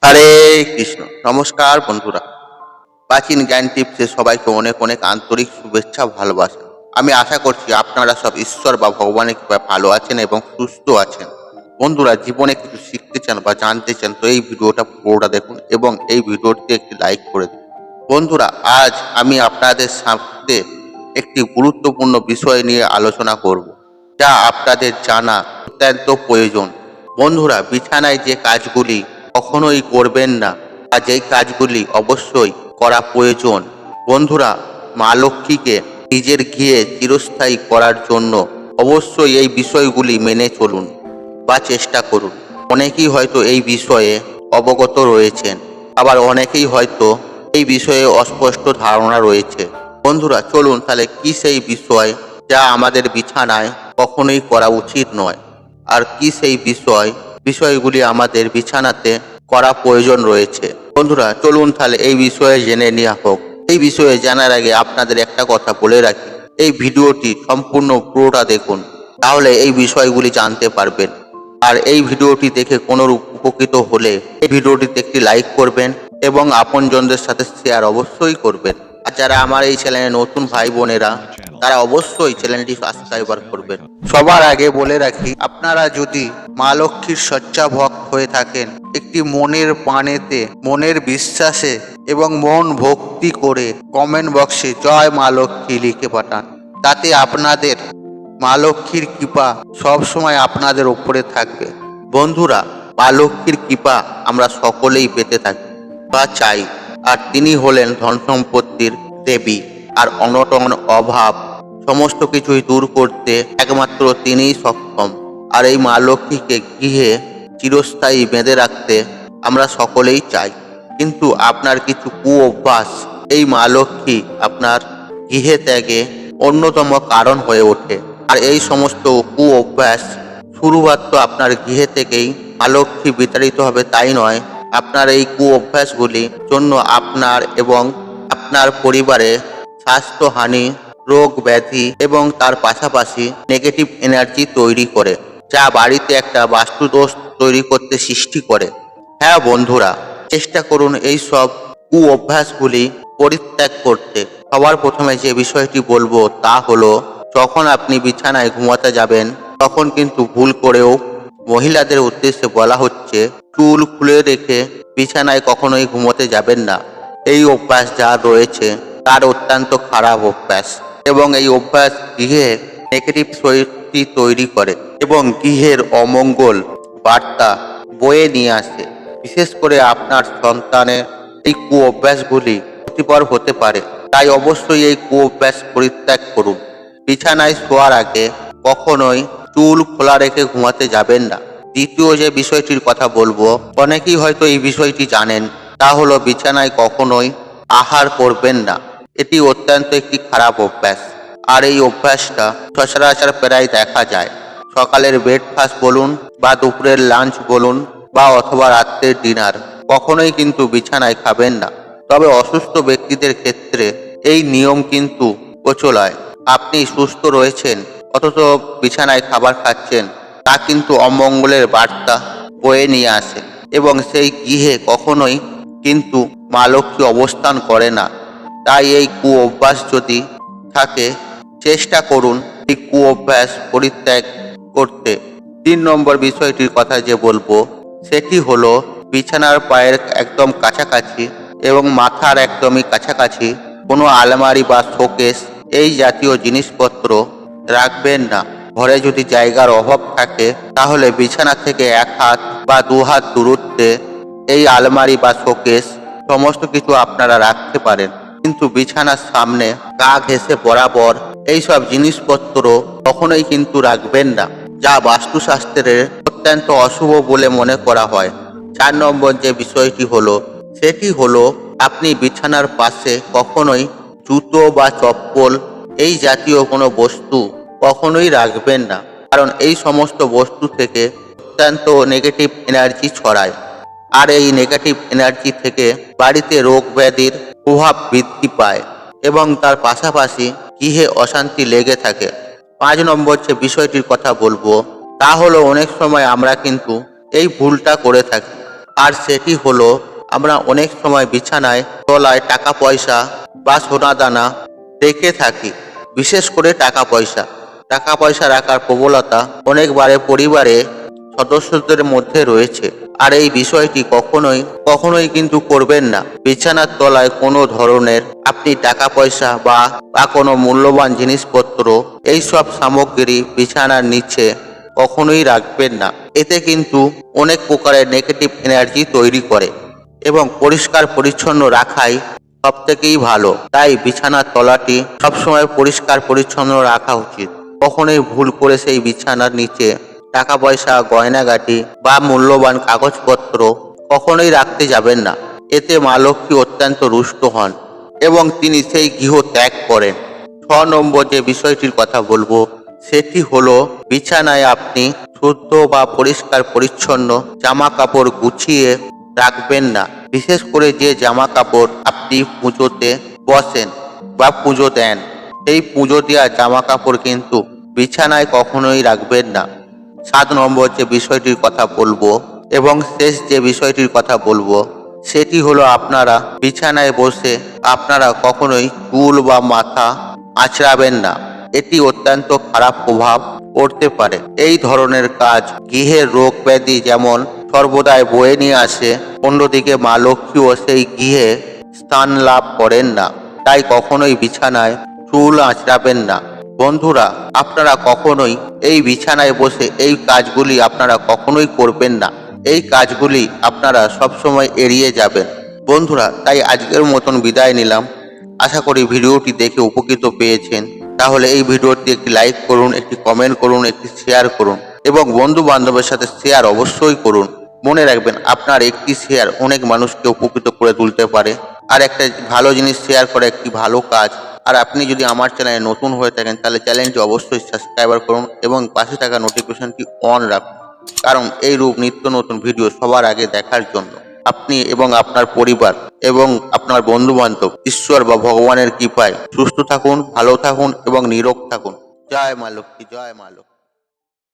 হরে কৃষ্ণ। নমস্কার বন্ধুরা, প্রাচীন জ্ঞান টিপসে সবাইকে অনেক অনেক আন্তরিক শুভেচ্ছা ভালোবাসা। আমি আশা করছি আপনারা সব ঈশ্বর বা ভগবানের কৃপায় ভালো আছেন এবং সুস্থ আছেন। বন্ধুরা, জীবনে কিছু শিখতে চান বা জানতে চান তো এই ভিডিওটা পুরোটা দেখুন এবং এই ভিডিওটিতে একটি লাইক করে দিন। বন্ধুরা, আজ আমি আপনাদের সাথে একটি গুরুত্বপূর্ণ বিষয় নিয়ে আলোচনা করব, যা আপনাদের জানা অত্যন্ত প্রয়োজন। বন্ধুরা, বিছানায় যে কাজগুলি কখনোই করবেন না বা যেই কাজগুলি অবশ্যই করা প্রয়োজন, বন্ধুরা, মা লক্ষ্মীকে নিজের ঘিয়ে চিরস্থায়ী করার জন্য অবশ্যই এই বিষয়গুলি মেনে চলুন বা চেষ্টা করুন। অনেকেই হয়তো এই বিষয়ে অবগত রয়েছেন, আবার অনেকেই হয়তো এই বিষয়ে অস্পষ্ট ধারণা রয়েছে। বন্ধুরা, চলুন তাহলে কি সেই বিষয় যা আমাদের বিছানায় কখনোই করা উচিত নয়, আর কি সেই বিষয়গুলি আমাদের বিছানাতে করা প্রয়োজন রয়েছে। বন্ধুরা, চলুন তাহলে এই বিষয়ে জেনে নেওয়া হোক। এই বিষয়ে জানার আগে আপনাদের একটা কথা বলে রাখি, এই ভিডিওটি সম্পূর্ণ পুরোটা দেখুন, তাহলে এই বিষয়গুলি জানতে পারবেন। আর এই ভিডিওটি দেখে কোনো উপকৃত হলে এই ভিডিওটিতে একটি লাইক করবেন এবং আপনজনদের সাথে শেয়ার অবশ্যই করবেন। আর যারা আমার এই চ্যানেলে নতুন ভাই বোনেরা, তারা অবশ্যই চ্যানেলটি সাবস্ক্রাইবার করবেন। সবার আগে বলে রাখি, আপনারা যদি মা লক্ষ্মীর সচ্চা ভক্ত হয়ে থাকেন, একটি মনের প্রাণেতে, মনের বিশ্বাসে এবং মন ভক্তি করে কমেন্ট বক্সে জয় মা লক্ষ্মী লিখে পাঠান। তাতে আপনাদের মা লক্ষ্মীর কৃপা সবসময় আপনাদের উপরে থাকবে। বন্ধুরা, মা লক্ষ্মীর কৃপা আমরা সকলেই পেতে থাকি বা চাই, আর তিনি হলেন ধন সম্পত্তির দেবী, আর অনটন অভাব সমস্ত কিছুই দূর করতে একমাত্র তিনিই সক্ষম। আর এই মা লক্ষ্মীকে গৃহে চিরস্থায়ী বেঁধে রাখতে আমরা সকলেই চাই, কিন্তু আপনার কিছু কুঅভ্যাস এই মা লক্ষ্মী আপনার গৃহে ত্যাগে অন্যতম কারণ হয়ে ওঠে। আর এই সমস্ত কুঅভ্যাস শুরুমাত্র আপনার গৃহে থেকেই মা লক্ষ্মী বিতাড়িত হবে তাই নয়, আপনার এই কুঅভ্যাসগুলির জন্য আপনার এবং আপনার পরিবারে স্বাস্থ্যহানি, রোগ ব্যাধি এবং তার পাশাপাশি নেগেটিভ এনার্জি তৈরি করে, যা বাড়িতে একটা বাস্তুদোষ তৈরি করতে সৃষ্টি করে। হ্যাঁ বন্ধুরা, চেষ্টা করুন এই সব কুঅভ্যাসগুলি পরিত্যাগ করতে। সবার প্রথমে যে বিষয়টি বলবো তা হলো, যখন আপনি বিছানায় ঘুমাতে যাবেন তখন কিন্তু ভুল করেও, মহিলাদের উদ্দেশ্যে বলা হচ্ছে, চুল খুলে রেখে বিছানায় কখনোই ঘুমোতে যাবেন না। এই অভ্যাস যা রয়েছে তার অত্যন্ত খারাপ অভ্যাস, এবং এই অভ্যাস গৃহে নেগেটিভ শক্তি তৈরি করে এবং গৃহের অমঙ্গল বার্তা বয়ে নিয়ে আসে। বিশেষ করে আপনার সন্তানের এই কুঅভ্যাসগুলি ক্ষতিকর হতে পারে, তাই অবশ্যই এই কুঅভ্যাস পরিত্যাগ করুন। বিছানায় শোয়ার আগে কখনোই চুল খোলা রেখে ঘুমাতে যাবেন না। দ্বিতীয় যে বিষয়টির কথা বলবো, অনেকেই হয়তো এই বিষয়টি জানেন, তা হলো বিছানায় কখনোই আহার করবেন না। এটি অত্যন্ত একটি খারাপ অভ্যাস, আর এই অভ্যাসটা সচরাচর প্রায় দেখা যায়। সকালের ব্রেকফাস্ট বলুন বা দুপুরের লাঞ্চ বলুন বা অথবা রাত্রের ডিনার, কখনোই কিন্তু বিছানায় খাবেন না। তবে অসুস্থ ব্যক্তিদের ক্ষেত্রে এই নিয়ম কিন্তু প্রচলায়। আপনি সুস্থ রয়েছেন অথচ বিছানায় খাবার খাচ্ছেন, তা কিন্তু অমঙ্গলের বার্তা বয়ে নিয়ে আসে, এবং সেই গৃহে কখনোই কিন্তু মা লক্ষ্মী অবস্থান করে না। তাই এই কুঅভ্যাস যদি থাকে, চেষ্টা করুন এই কুঅভ্যাস পরিত্যাগ করতে। 3 নম্বর বিষয়টির কথা যে বলবো সেটি হলো, বিছানার পায়ের একদম কাছাকাছি এবং মাথার একদমই কাছাকাছি কোনো আলমারি বা শোকেস এই জাতীয় জিনিসপত্র রাখবেন না। ঘরে যদি জায়গার অভাব থাকে তাহলে বিছানা থেকে 1 হাত বা 2 হাত দূরত্বে এই আলমারি বা শোকেস সমস্ত কিছু আপনারা রাখতে পারেন, কিন্তু বিছানার সামনে গা ঘেঁষে বরাবর এইসব জিনিসপত্র কখনোই কিন্তু রাখবেন না, যা বাস্তুশাস্ত্রের অত্যন্ত অশুভ বলে মনে করা হয়। 4 নম্বর যে বিষয়টি হলো সেটি হলো, আপনি বিছানার পাশে কখনোই জুতো বা চপ্পল এই জাতীয় কোনো বস্তু কখনোই রাখবেন না, কারণ এই সমস্ত বস্তু থেকে অত্যন্ত নেগেটিভ এনার্জি ছড়ায়, আর এই নেগেটিভ এনার্জি থেকে বাড়িতে রোগ ব্যাধির প্রভাব বৃদ্ধি পায় এবং তার পাশাপাশি গৃহে অশান্তি লেগে থাকে। 5 নম্বর যে বিষয়টির কথা বলবো তা হলো, অনেক সময় আমরা কিন্তু এই ভুলটা করে থাকি। আর সেটি হলো আমরা অনেক সময় বিছানায় তলায় টাকা পয়সা বা সোনা দানা রেখে থাকি। বিশেষ করে টাকা পয়সা রাখার প্রবলতা অনেকবারে পরিবারে সদস্যদের মধ্যে রয়েছে। আর এই বিষয়টি কখনোই কিন্তু করবেন না। বিছানার তলায় কোনো ধরনের আপনি টাকা পয়সা বা কোনো মূল্যবান জিনিসপত্র এইসব সামগ্রী বিছানার নিচে কখনোই রাখবেন না। এতে কিন্তু অনেক প্রকারের নেগেটিভ এনার্জি তৈরি করে এবং পরিষ্কার পরিচ্ছন্ন রাখাই সব থেকেই ভালো। তাই বিছানার তলাটি সবসময় পরিষ্কার পরিচ্ছন্ন রাখা উচিত। কখনোই ভুল করে সেই বিছানার নিচে টাকা পয়সা, গয়নাগাটি বা মূল্যবান কাগজপত্র কখনোই রাখতে যাবেন না। এতে মা লক্ষ্মী অত্যন্ত রুষ্ট হন এবং তিনি সেই গৃহ ত্যাগ করেন। 6 নম্বর যে বিষয়টির কথা বলবো সেটি হলো বিছানায় আপনি শুদ্ধ বা পরিষ্কার পরিচ্ছন্ন জামা কাপড় গুছিয়ে রাখবেন না। বিশেষ করে যে জামা কাপড় আপনি পুজোতে বসেন বা পুজো দেন, সেই পুজো দেওয়া জামা কাপড় কিন্তু বিছানায় কখনোই রাখবেন না। 7 নম্বর যে বিষয়টির কথা বলবো এবং শেষ যে বিষয়টির কথা বলবো সেটি হলো আপনারা বিছানায় বসে আপনারা কখনোই চুল বা মাথা আঁচড়াবেন না। এটি অত্যন্ত খারাপ প্রভাব পড়তে পারে। এই ধরনের কাজ গৃহের রোগ ব্যাধি যেমন সর্বদাই বয়ে নিয়ে আসে, অন্যদিকে মা লক্ষ্মীও সেই গৃহে স্থান লাভ করেন না। তাই কখনোই বিছানায় চুল আঁচড়াবেন না। বন্ধুরা, আপনারা কখনোই এই বিছানায় বসে এই কাজগুলি আপনারা কখনোই করবেন না। এই কাজগুলি আপনারা সবসময় এড়িয়ে যাবেন। বন্ধুরা, তাই আজকের মতন বিদায় নিলাম। আশা করি ভিডিওটি দেখে উপকৃত পেয়েছেন। তাহলে এই ভিডিওটি একটি লাইক করুন, একটি কমেন্ট করুন, একটি শেয়ার করুন এবং বন্ধু বান্ধবের সাথে শেয়ার অবশ্যই করুন। মনে রাখবেন, আপনার একটি শেয়ার অনেক মানুষকে উপকৃত করে তুলতে পারে। আর একটা ভালো জিনিস শেয়ার করা একটি ভালো কাজ। আর আপনি যদি আমার চ্যানেলে নতুন হয়ে থাকেন তাহলে চ্যানেলটি অবশ্যই সাবস্ক্রাইবার করুন এবং পাশে থাকা নোটিফিকেশনটি অন রাখুন, কারণ এই রূপ নিত্য নতুন ভিডিও সবার আগে দেখার জন্য। আপনি এবং আপনার পরিবার এবং আপনার বন্ধু বান্ধব ঈশ্বর বা ভগবানের কৃপায় সুস্থ থাকুন, ভালো থাকুন এবং নিরোগ থাকুন। জয় মা লক্ষ্মী, জয় মা লক্ষ্মী।